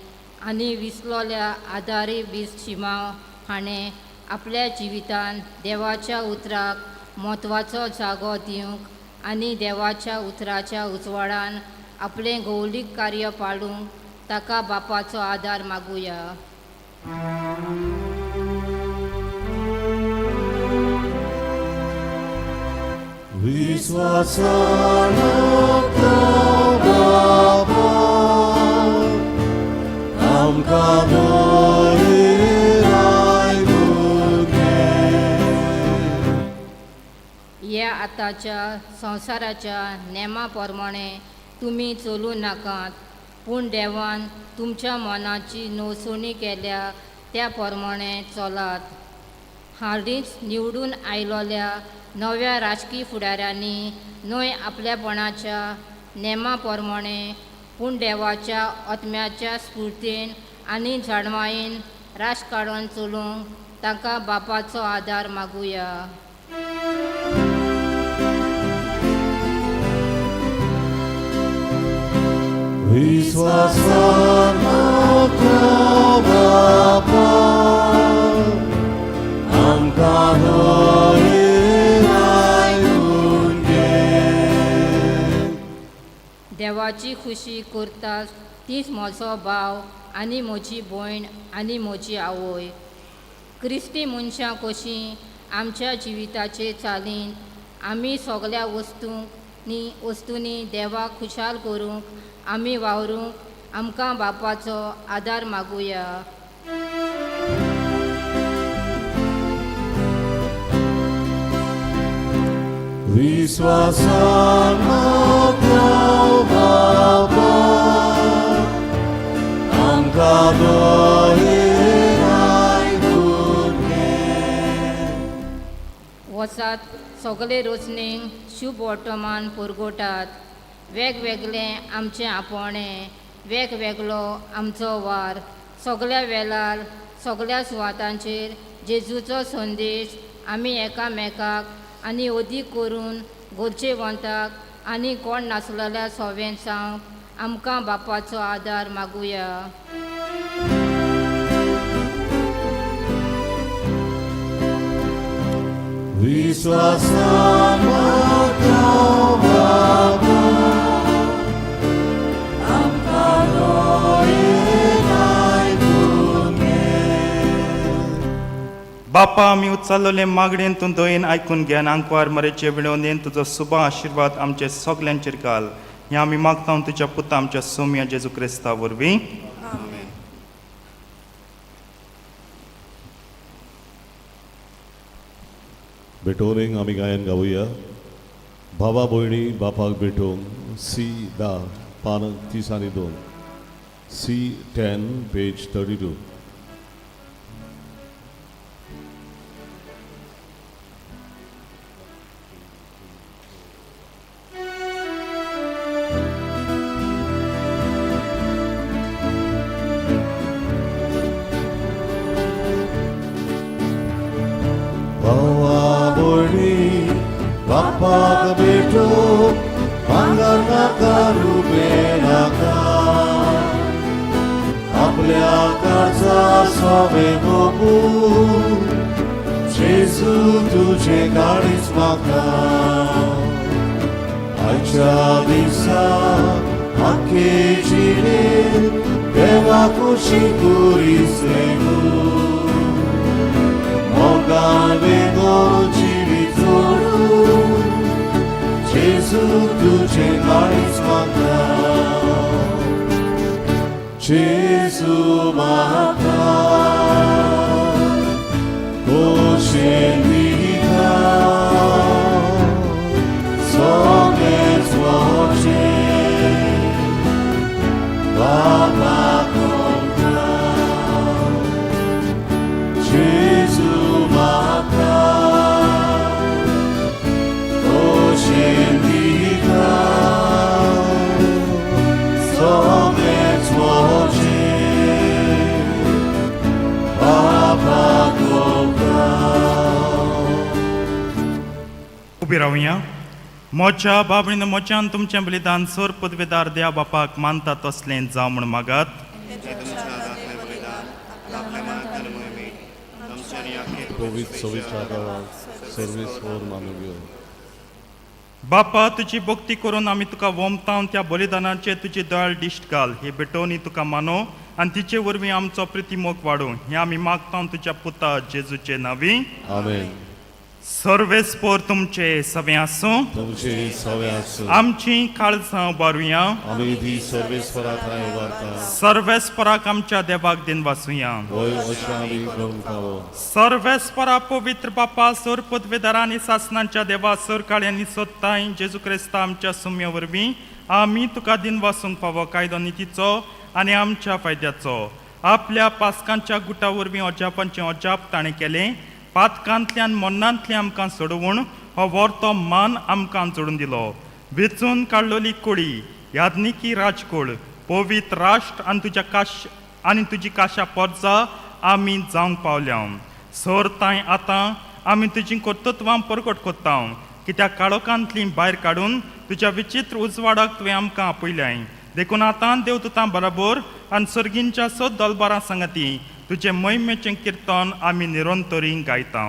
आनी विसलोल्या आदारी बीस शिमाव हाणें आपल्या जिवितान देवाच्या उतराक म्हत्वाचो जागो दिवंक आनी देवाच्या उतराच्या उजवाडान आपलें गौलीक कार्य पाळूंक ताका बापाचो आदार मागुया. विश्वासान तो बाबा आमकां बरें राखून घे. ह्या आतांच्या संवसाराच्या नेमा प्रमाणे तुमी चलूं नाकात, पूण देवान तुमच्या मनाची नोंदणी केल्या त्या प्रमाणे चलात. हालींच निवडून आयलोल्या नव्या राजकीय फुडाऱ्यांनी न्हय आपल्यापणाच्या नेमा प्रमाणे पूण देवाच्या आत्म्याच्या स्फूर्तीन आनी जाणवायेन राजकारण चलोवंक ताका बापाचो आदार मागुया. विश्वासान तो बाबा आमकां बरें राखून घे. देवाची खुशी करतात तीच म्हजो भाव आनी म्हजी भयण आनी म्हजी आवय. क्रिस्ती मनशां कशीं आमच्या जिविताचे चालीन आमी सगल्या वस्तूंनी देवाक खुशाल करूंक आमी वावरूंक आमकां बापाचो आदार मागुया. विश्वासान तो बाबा आमकां बरें राखून घे. वसात सगळे रचनेक शुभ वर्तमान पुरगोटात. वेगवेगळें आमचें आपोणें, वेगवेगळो आमचो वार. सगल्या वेळार सगल्या सुवातांचेर जेजूचो संदेश आमी एकामेकाक आनी अदीक करून गरजेवंताक आनी कोण नासलेल्या सोवेंसांक आमकां बापाचो आदार मागुया. विश्वासान तो बाबा आमकां बरें राखून घे. बापा आमी उच्चारलेले मागणेन तूं दयेन आयकून घे आनी आंकवार मरेचे विणवणेन तुजो शुभ आशिर्वाद आमचे सगल्यांचेर घाल. हें आमी मागता तुज्या पुता आमच्या सोम्या जेजू क्रिस्ता वरवीं. भेटोवंक आमी गायन गावुया. भावा भयणी बापाक भेटोवंक C10 पान 32 C10 पेज 32. बापाक भेटो भांगर नाका रुबे नाका आपल्या काळजा सोवे भोगू जेजू तुझे तुझे काळीज म्हाका आयच्या दिसा आखे जिणेर देवा खुशी करीस रे मोगान वेगळो जिवीत जोडून जेजू तुझे काळीज म्हाका जेजू म्हाका Ocean Vita, Some's watching, Baba Conta, Jesus Mata, Ocean Vita, Some's watching, Baba उबी रावया मोच्या बाबळीन मोच्यान तुमचें बलिदान सर पदवेदार देवा बापाक मानता तसलें जावं म्हूण मागात पवित्र सवित्र सर्वीस फोर मानव्यो बापा तुजी भक्ती करून आमी तुका वोमतावन त्या बलिदानाचे तुजी दयाळ दिश्ट घाल हे भेटोवनी तुका मानो आनी तिचे वरवीं आमचो प्रितीमोग वाडो हें आमी मागतां तुज्या पुता जेजूचे नांवी आमेन सर्वेस्पोर तुमचे सवे आसूं तुमचे सवे आसूं आमची काळजां उबारुया आमी ती सर्वेस्पराक उबारता सर्वेस्पराक आमच्या देवाक दिन वासुया वय अशें आमी करूंक खावो सर्वेस्परा पवित्र बापा सर पदवेदारांनी सासनांच्या देवा सर काळ्यांनी सोदताय जेजू क्रिस्ता आमच्या सुम्या वरवीं आमी तुका दिन वासूंक फावो कायदो नितीचो आनी आमच्या फायद्याचो आपल्या पासकांच्या गुटा वरवीं अजापांचें अजाप ताणें केलें पातकांतल्यान मन्नांतल्यान आमकां सोडवून हो वर्तो मान आमकां जोडून दिलो वेचून काडलोली कोळी यादनिकी राजकोळ पवित्र राष्ट्र आनी तुजी काशा पर्जा आमी जावंक पावल्या सर तांय आतां आमी तुजी कर्तृत्वां परगट कोत्ता कित्याक काळोखांतली भायर काडून तुज्या विचित्र उजवाडाक तुवें आमकां आपयल्याय देखून आतां देव तुतां बराबर आनी सर्गींच्या सद दलबारां सांगाती तुजे महिमेचें किर्तन आमी निरंतरी गायता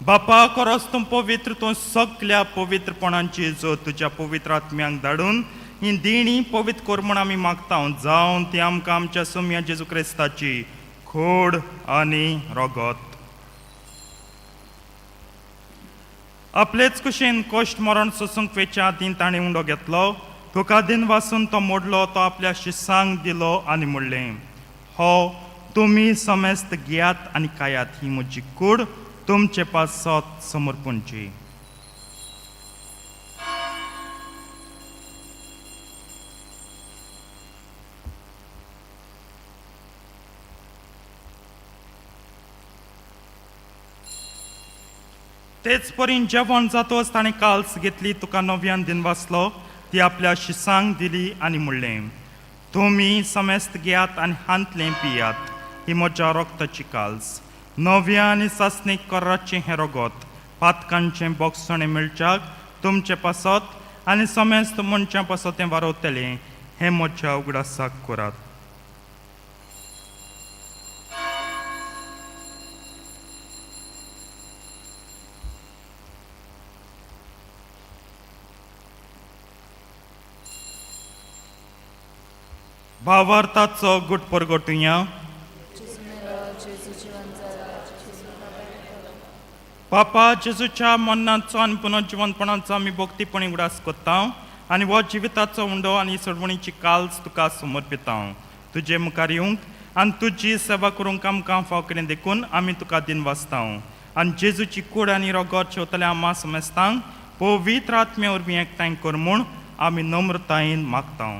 बापा खरोच तूं पवित्र तूं सगल्या पवित्रपणांची जो तुज्या पवित्र आत्म्यांक धाडून ही देणी पवित्र कर म्हूण आमी मागता जावन ती आमकां आमच्या सुम्या जेजू क्रिस्ताची खोड आनी रगत आपलेच कुशीन कश्ट मरण सोसूंक वेच्या दिन ताणें उंडो घेतलो तुका दिन वासून तो मोडलो तो आपल्या शिसांक दिलो आनी म्हणलें हो तुमी समेस्त घेयात आनी खायात ही म्हजी कूड तुमचे पासत समर्पणची तेच परीन जेवण जातोच ताणें काल्स घेतली तुका नव्यान दिन वाचलो ती आपल्या शिसांक दिली आनी म्हणलें, तुमी समेस्त घेयात आनी हांतलें पियात, ही म्हज्या रोगताची काल्स. नव्या आनी सासणीक कोर्राचें हें रगत पातकांचें बोगसणें मेळच्याक तुमचें पासत आनी समेस्त मनशां पासत तें वारोवतलें, हें म्हज्या उगडासाक करात. भावार्थाचो गुट परगटुया. बापा जेजूच्या मरणाचो आनी पुनर्जिवंतपणाचो आमी भक्तीपणी उगडास कोत्ता आनी हो जिविताचो उंडो आनी सोडवणीची काल्स तुका समर्पिता. तुजे मुखार येवंक आनी तुजी सेवा करूंक आमकां फाव कडेन देखून आमी तुका दिन वाचता आनी जेजूची कूड आनी रगत शेवतले आम्हा समेस्तांक पवित्र आत्मे वरवीं एकठांय कर म्हूण आमी नम्रतायेन मागता.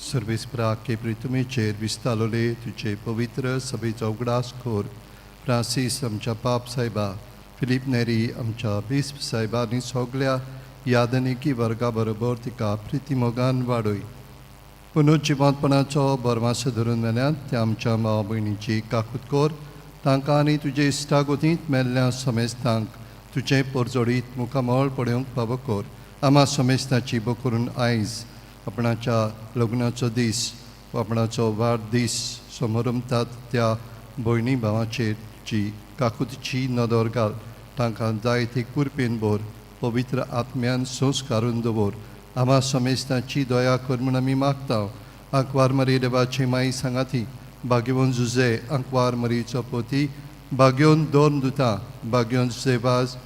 सर्वेस्परा के प्रितुमेचेर विस्तालोले तुझे पवित्र सभेचो उगडास खोर. फ्रांसीस आमच्या पाप सायबा, फिलीप नेरी आमच्या बिस्प सायबा आनी सगल्या यादनिकी वर्गा बरोबर तिका प्रितीमोगान वाडय. पुनर्जिवंतपणाचो बरमासो धरून वेल्यान त्या आमच्या माव भयणीची काकूत कोर. तांकां आनी तुजे इश्टागोतींत मेल्ल्या समेस्तांक तुजें परजोडीत मुखामळ पडोवंक फावो कोर. आम्हा समेस्ताची बो करून आयज आपणाच्या लग्नाचो दीस वा आपणाचो वाडदीस समारंभात त्या भयणी भावाचेर जी काकुतीची नदर घाल. तांकां जाय ते कुरपेन भर पवित्र आत्म्यान संस्कारून दवर. आम्हा समेस्ताची दया कर म्हूण आमी मागता. आंकवार मरी देवाचे माई सांगाती, भाग्यवन जुजे आंकवार मरीचो पोती, भाग्योन दोन दुतां, भाग्योन सेवाज,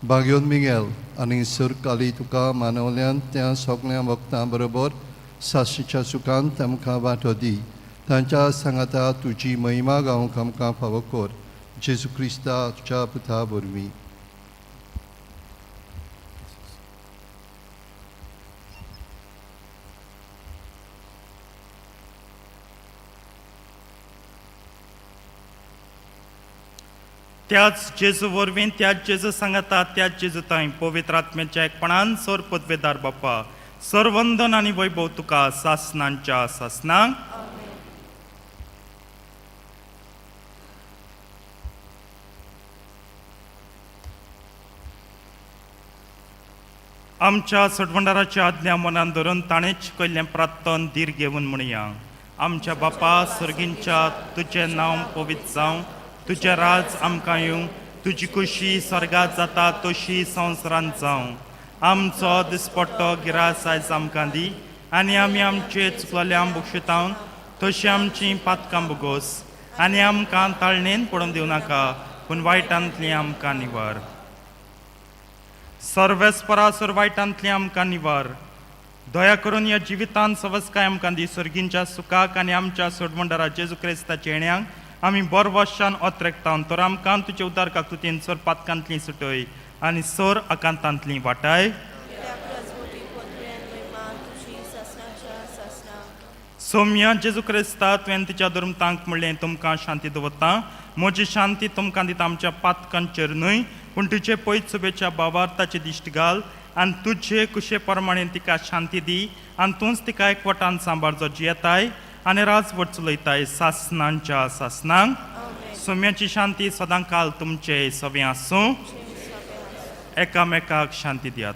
भाग्योन मिगेल आनी सरकाली तुका मानवल्यान त्या सगळ्या भक्तां बरोबर साशीच्या सुखांत आमकां वांटो दी. तांच्या सांगाता तुजी महिमा गावंक आमकां फावो कर. जेजू क्रिस्ताच्या पुता वरवीं. त्याच जेजू वरवीं त्याच जेजू सांगता त्याच जेजू थंय पवित्र आत्म्याच्या एकपणान सर पदवेदार बाप्पा सर्वंदन आनी वैभव तुका सासनांच्या सासनांक. आमच्या सडवंडाराच्या आज्ञा मनान धरून ताणें शिकयल्लें प्रार्थन धीर घेवन म्हणया. आमच्या बापा सर्गींच्या तुजें नांव पवित्र जावं, तुजें राज आमकां येवं, तुजी खुशी स्वर्गांत जाता तशी संवसारांत जावं. आमचो दिसपट्टो गिरास आयज आमकां दी आनी आमी आमचे चुकलेल्यांक बक्षिता तशी आमचीं पातकां बगोस आनी आमकां ताळणेन पडून दिवं नाका पूण वायटांतलीं आमकां निवार. सर्वेस्परासुर वायटांतलीं आमकां निवार. दया करून ह्या जिवितांत सवस्काय आमकां दी. सर्गींच्या सुखाक आनी आमच्या सोडवंडारा जेजू क्रिस्ताच्या येण्याक आमी बरो वर्षान ओत्रेकता. तर आमकां तुजे उदार काकुतीन सर पातकांतलीं सुटय आनी सर आकांतांतलीं वाटाय. सौम्य जेजू क्रिस्ता तुवें तुज्या धर्मतांक म्हणलें तुमकां शांती दवरता. म्हजी शांती तुमकां दिता. आमच्या पातकांचेर न्हय पूण तुजे पयत सभेच्या भावार्थाची दिश्ट घाल आनी तुजे कुशे प्रमाणे तिका शांती दी आनी तूंच तिका एकवटान सांबाळचो जियेताय आनी राजवट चलयताय सासनांच्या सासनांक. सौम्याची शांती सदां काल तुमचे सवे आसूं. एकामेकाक शांती दियात.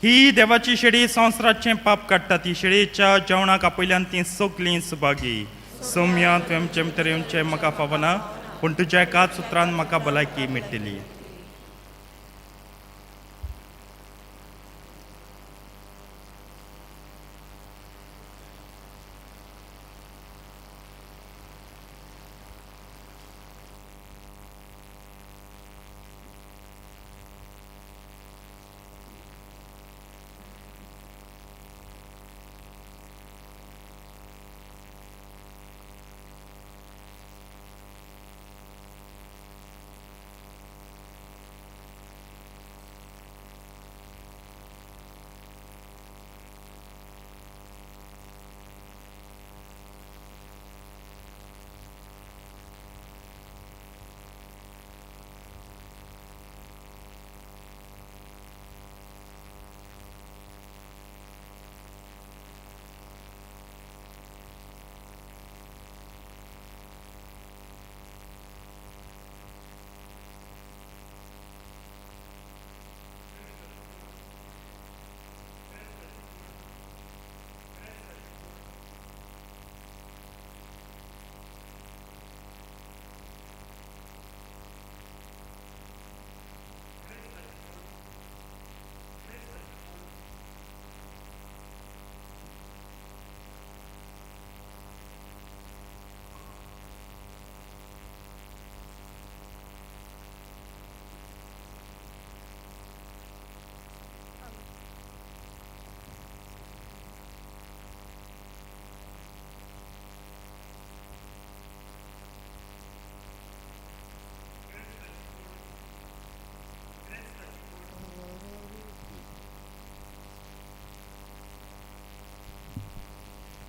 ही देवाची शेळी संवसाराचें पाप काडटा. ती शेळयेच्या जेवणाक आपयल्यान ती सगलीं सुभागी. सौम्य तुवें आमचे भितर येवचें म्हाका फावना पूण तुज्या एकाच उतरान म्हाका भलायकी मेळटली.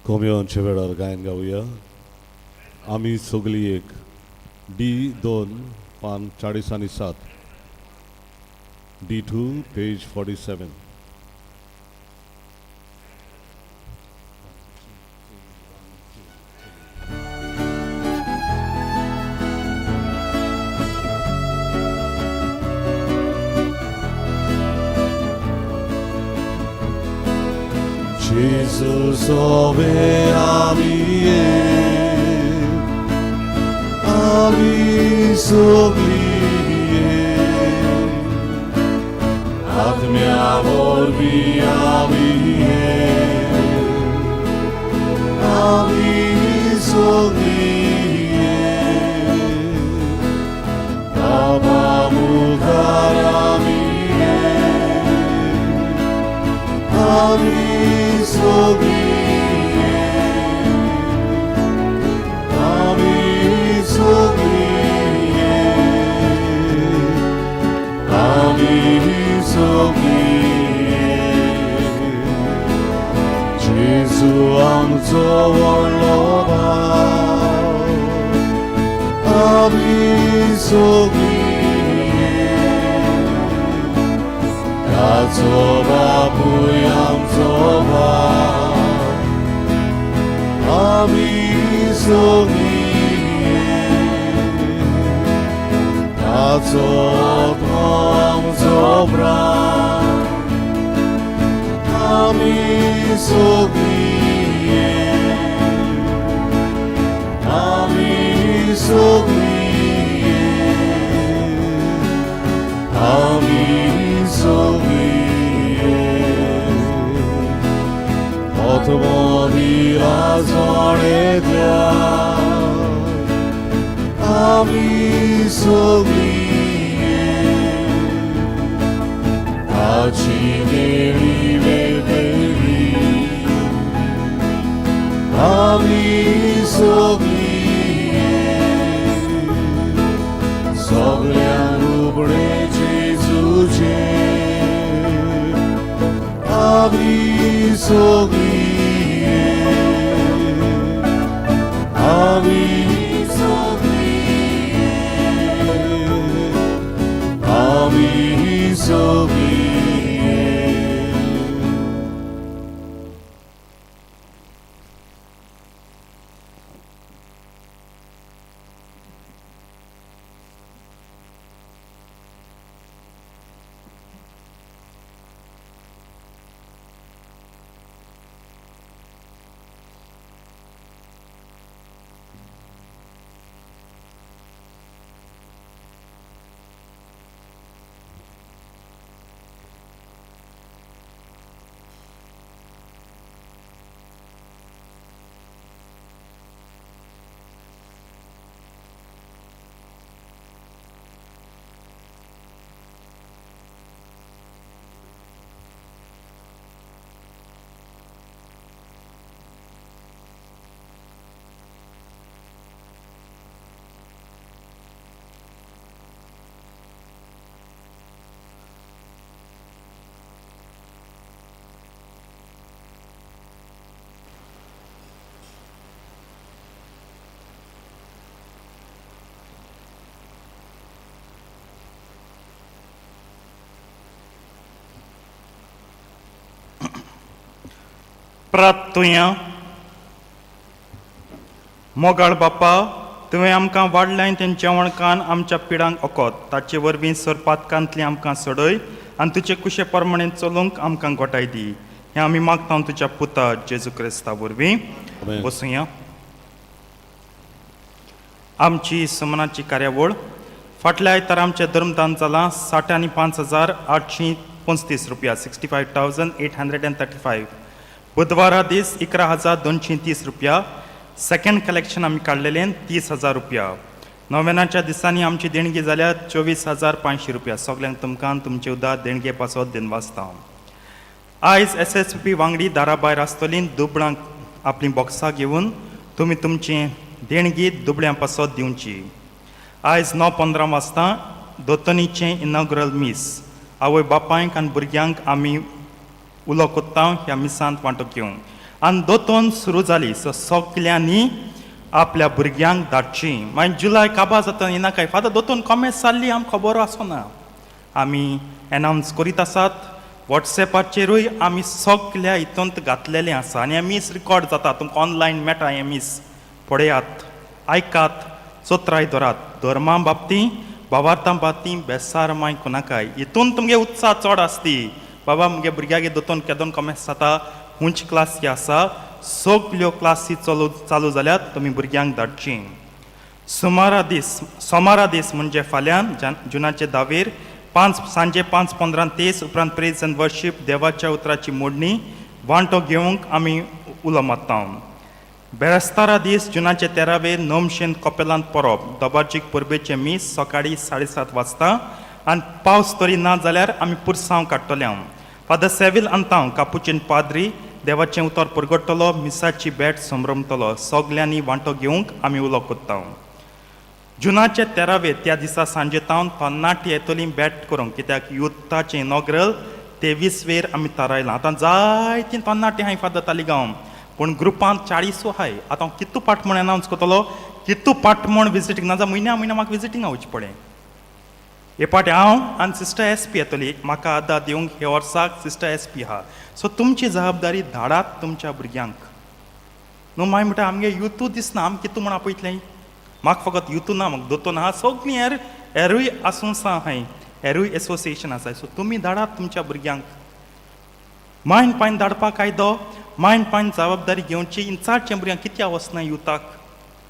कोमयोनच्या वेळार गायन गावया. आमी सगळी एक D2 पान 47. D2 page 47. Jesus obe ami soglie atmia vorbi ami soglie Baba mudarami ami soglie ami soglie ami soglie Jesu amco wolnoba ami soglie Yacoba bujamcoba ami soglie Yacoba amcobra ami soglie ami soglie ami soglie Otvorila zore dia ami soglie Accideli vedeli ami soglie Sogliam rubre Jezuce ami soglie ami soglie ami soglie प्रार्थुया. मोगाळ बापा, तुवें आमकां वाडल्यान तेंच्या वणकान आमच्या पिडांक ओकोत, ताचे वरवीं सरपातकांतली आमकां सोडय आनी तुजे कुशे प्रमाणें चलूंक आमकां घोटाय दी. हें आमी मागता तुज्या पुता जेजू क्रिस्ता वरवीं. Amen. बसूया. आमची समनाची कार्यावळ फाटल्या आयतार आमचें धर्मदान जालां 65,835 रुपया 65,835. बुधवारा दीस 11,230 रुपया. सेकंड कलेक्शन आमी काडलेलें 30,000 रुपया. नोवेनाच्या दिसांनी आमची देणगी जाल्या 24,500 रुपया. सगल्यांक तुमकां तुमचे उदा देणगे पासत दिन वाचता. आयज SSP वांगडी दारा भायर आसतलीं दुबळांक आपलीं बॉक्सां घेवन तुमी तुमची देणगी दुबळ्यां पासत दिवची. आयज 9:15 वाजता दोतोनीचें इनॉग्रल मीस. आवय बापायक आनी भुरग्यांक आमी उलो कोत्ता ह्या मिसांत वांटो घेवंक. आनी दोतोन सुरू जाली. सो सगल्यांनी आपल्या भुरग्यांक धाडची. मागीर जुलय काबार जाता येना काय फादर दोतोन कॉमेंट्स जाल्ली आमकां खबर आसना. आमी एनावन्स करीत आसात. वॉट्सॅपाचेरूय आमी सगल्या हितूंत घातलेलें आसा आनी हें मीस रिकॉर्ड जाता. तुमकां ऑनलायन मेळटा हें मीस. पळयात, आयकात, चोत्राय धरात. धर्मा बाबतीं, भावार्थां बाबतीं बेसार माय कोनाकाय. हितून तुमगे उत्साह चड आसती. बाबा मुगे भुरग्यागे दोतोन केदोन कॉमेंट्स जाता. हुंच क्लास जी आसा सगल्यो क्लासी चालू जाल्यात तुमी भुरग्यांक धाडची. सोमारा दीस म्हणजे फाल्यां जुनाचे 10 सांजे 5:15 तेस उपरांत प्रेज एंड वर्शीप देवाच्या उतराची मोडणी वांटो घेवंक आमी उलो मारता. बेरेस्तारा दीस जुनाचे 13 नोमशेन कपेलांत परब दोबारचीक परबेचे मीस सकाळी 7:30 वाजता आनी पावस तरी ना जाल्यार आमी पुरसांव काडटले. फादर सेविल अंतांव कापुचीन पाद्री देवाचें उतर परगडटलो. मिसाची बॅट संभ्रमतलो. सगल्यांनी वांटो घेवंक आमी उलो कोत्ता. जुनाचे 13 त्या दिसा सांजे तावन तरणाटी येतली बॅट करूंक. कित्याक युथाचें इनॉग्रल 23 आमी थारायलां. आतां जायतीं तरणाटी हांय फादर तालिगांव पूण ग्रुपांत 40 आहाय. आतां हांव कितू पाठ म्हूण एनावन्स करतलो. कितू पाठ म्हूण विजिटींग नाजाल्यार म्हयन्या म्हाका विजिटींग वचचें पडें. हे पाटी हांव आनी सिस्टर SP येतली. म्हाका आदार दिवंक हे वर्साक सिस्टर SP आहा. सो तुमची जबाबदारी धाडात तुमच्या भुरग्यांक न्हू. मागीर म्हणटा आमगे युथू दिसना आमी कितू म्हूण आपयतलें. म्हाका फकत युथू ना म्हाका दोतोन आहा. सगळीं हेरूय आसूं आहाय. हेरूय एसोसिएशन आसाय. सो तुमी धाडात तुमच्या भुरग्यांक. मायन पायन धाडपाक कायदो. मायन पायन जबाबदारी घेवची. इंचाडचें भुरग्यांक कित्याक वचना युथाक.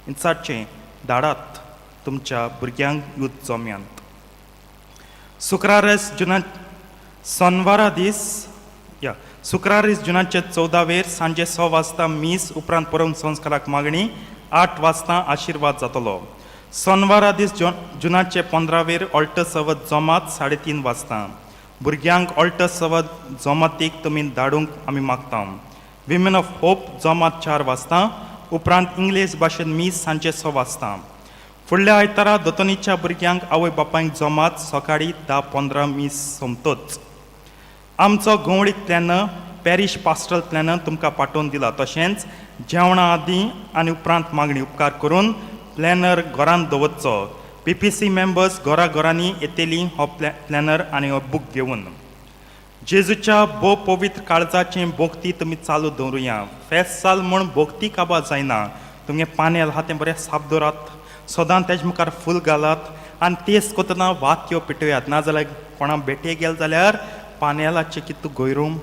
इंचाडचें धाडात तुमच्या भुरग्यांक युथ जम्यांत. शुक्रार जुनाचे 14 सांजे 6 वाजता मीस उपरांत परम संस्काराक मागणी 8 वाजता आशिर्वाद जातलो. सोनवारा दीस जुनाचे 15 ऑल्टर सवत जमात 3:30 वाजता. भुरग्यांक ऑल्टर सवत जमातीक तुमी धाडूंक आमी मागता. विमेन ऑफ होप जमात 4 वाजता. उपरांत इंग्लीश भाशेन मीस सांजे 6 वाजता. फुडल्या आयतारा दोतोनीच्या भुरग्यांक आवय बापायक जमात सकाळी 10:15 मीस सोमतोच. आमचो गवळीक प्लॅनर पॅरीश पास्टल प्लॅनर तुमकां पाठोवन दिला. तशेंच जेवणा आदीं आनी उपरांत मागणी उपकार करून प्लॅनर घरांत दवरचो. PPC मेंबर्स घरांनी येतेलीं हो प्लॅनर आनी हो बूक घेवन. जेजूच्या भोव पवित्र काळजाचें भोगती तुमी चालू दवरुया. फेस्त जाल म्हूण भोगती काबार जायना. तुमगे पानेल आहा तें बरें साप दवरात. सदां तेजे मुखार फूल घालात आनी तेच कोतना वाक्यो पिटयात. नाजाल्यार कोणा बेटे गेल जाल्यार पानेलाचे कितू गोयरूम.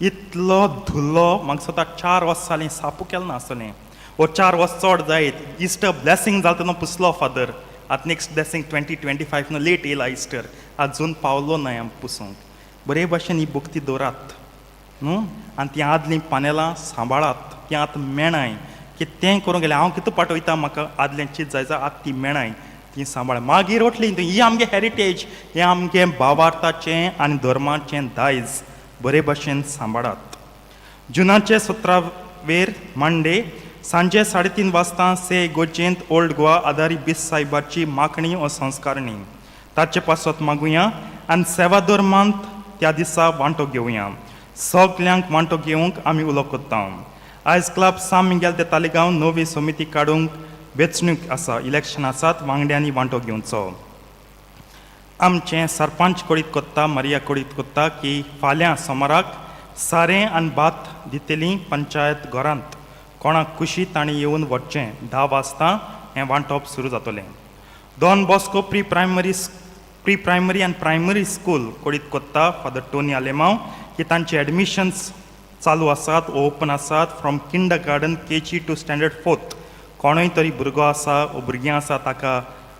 इतलो धुल्लो म्हाका स्वता 4 वर्सां जालीं सापू केलें नासलें. वो 4 वर्स चड जायत. इस्टर ब्लेसिंग जाता तेन्ना पुसलो फादर. आतां नेक्स्ट ब्लेसिंग 2025 लेट येयला इस्टर. आजून पावलो न्हय आमी पुसूंक. बरे भाशेन ही भोगती दवरात न्हू. आनी ती आदलीं पानेलां सांबाळात. ती आतां मेणाय. की तें करूंक गेलें हांव कितू पाठवयता म्हाका आदलें चीज जाय जाल्यार आतां ती मेणाय. ती सांबाळ. मागीर वटली ही आमगे हेरिटेज. हें आमगे भावार्थाचें आनी धर्माचें दायज. बरे भाशेन सांबाळात. जुनाचे 17 मांडे सांजे 3:30 वाजता से गोजेंत ओल्ड गोवा आदारी बिस सायबाची मागणी व संस्कारणी. ताचे पासत मागुया आनी सेवा धर्मांत त्या दिसा वांटो घेवया. सगल्यांक वांटो घेवंक आमी उलो कोत्ता. आयज क्लब साम मिगेल ते तालिगांव नवी समिती काडूंक वेंचणूक आसा. इलेक्शन आसात. वांगड्यांनी वांटो घेवचो. आमचें सरपंच कळीत कोत्ता मारिया कळीत कोत्ता की फाल्यां सोमाराक सारें आनी भात दितेलीं पंचायत घरांत कोणाक खुशी तांणी येवन वचचें. 10 वाजता हें वांटप सुरू जातलें. डॉन बॉस्को प्री प्रायमरी आनी प्रायमरी स्कूल कळीत कोत्ता फादर टोनी आलेमांव की तांचे एडमिशन्स चालू आसात. ओपन आसात from kindergarten KG to standard 4th. कोणूय तरी भुरगो आसा वो भुरगीं आसा ताका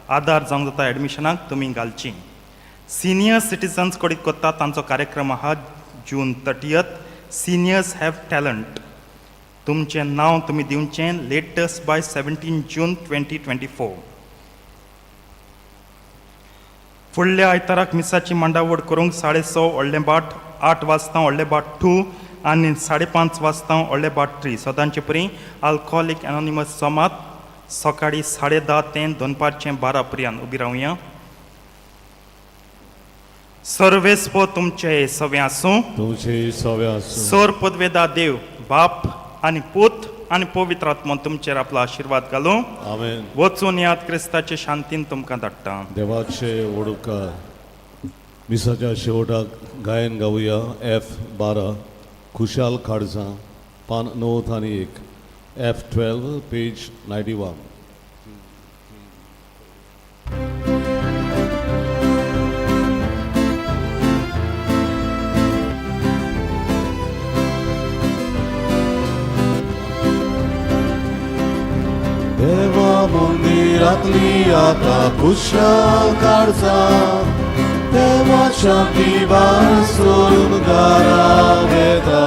आदार जावंक जाता एडमिशनाक तुमी घालची. सिनियर सिटिजन्स कळीत कोत्ता तांचो कार्यक्रम आहा जून 30th. Seniors have talent. तुमचें नांव तुमी दिवचें लेटस्ट बाय 17 जून 2024. फुडल्या आयताराक मिसाची मांडावळ करूंक 6:30 व्हडलें बाट 8 वाजता व्हडलें बाट 2 आनी 5:30 वाजता व्हडलें बाट 3. सदांचे परी अल्कोहोलीक एनोनिमस जमात सकाळी 10:30 ते दनपारचें 12 पर्यंत उबी रावया. सर्वेस्प तुमचे सवे आसूं तुमचे सवे आसूं सर पदवेदा देव बाप आनी पूत आनी पवित्र आत्मा तुमचेर आपलो आशिर्वाद घालूं आमेन. वचून यात क्रिस्ताचे शांतीन तुमकां धाडटा देवाचे ओडुकार मिसाच्या शेवटाक गायन गावुया F12 खुशाल काळजां पान 9 आनी 1 F12 पेज 91. देवा मंदिरांतली आता खुशाल काळजां देवा शांती बाळ सोडून घरा वेता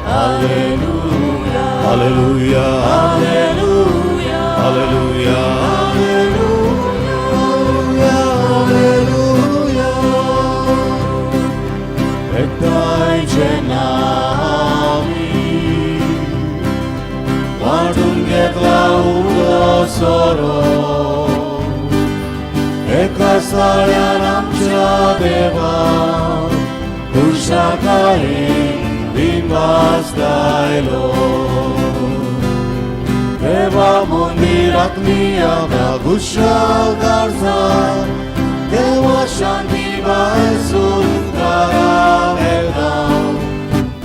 हालेलुया हालेलुया हालेलुया हालेलुया हालेलुया हालेलुया एकटायचे नामी वाटून घेतला उगो सोरो एका साळ्यान आमच्या देवा खुशाकाये बिनवास गायलो देवा मंदिरांतली आमकां खुशाल काळजां देवा शांती बाळ सोडून घरा वेता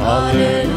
हालेलुया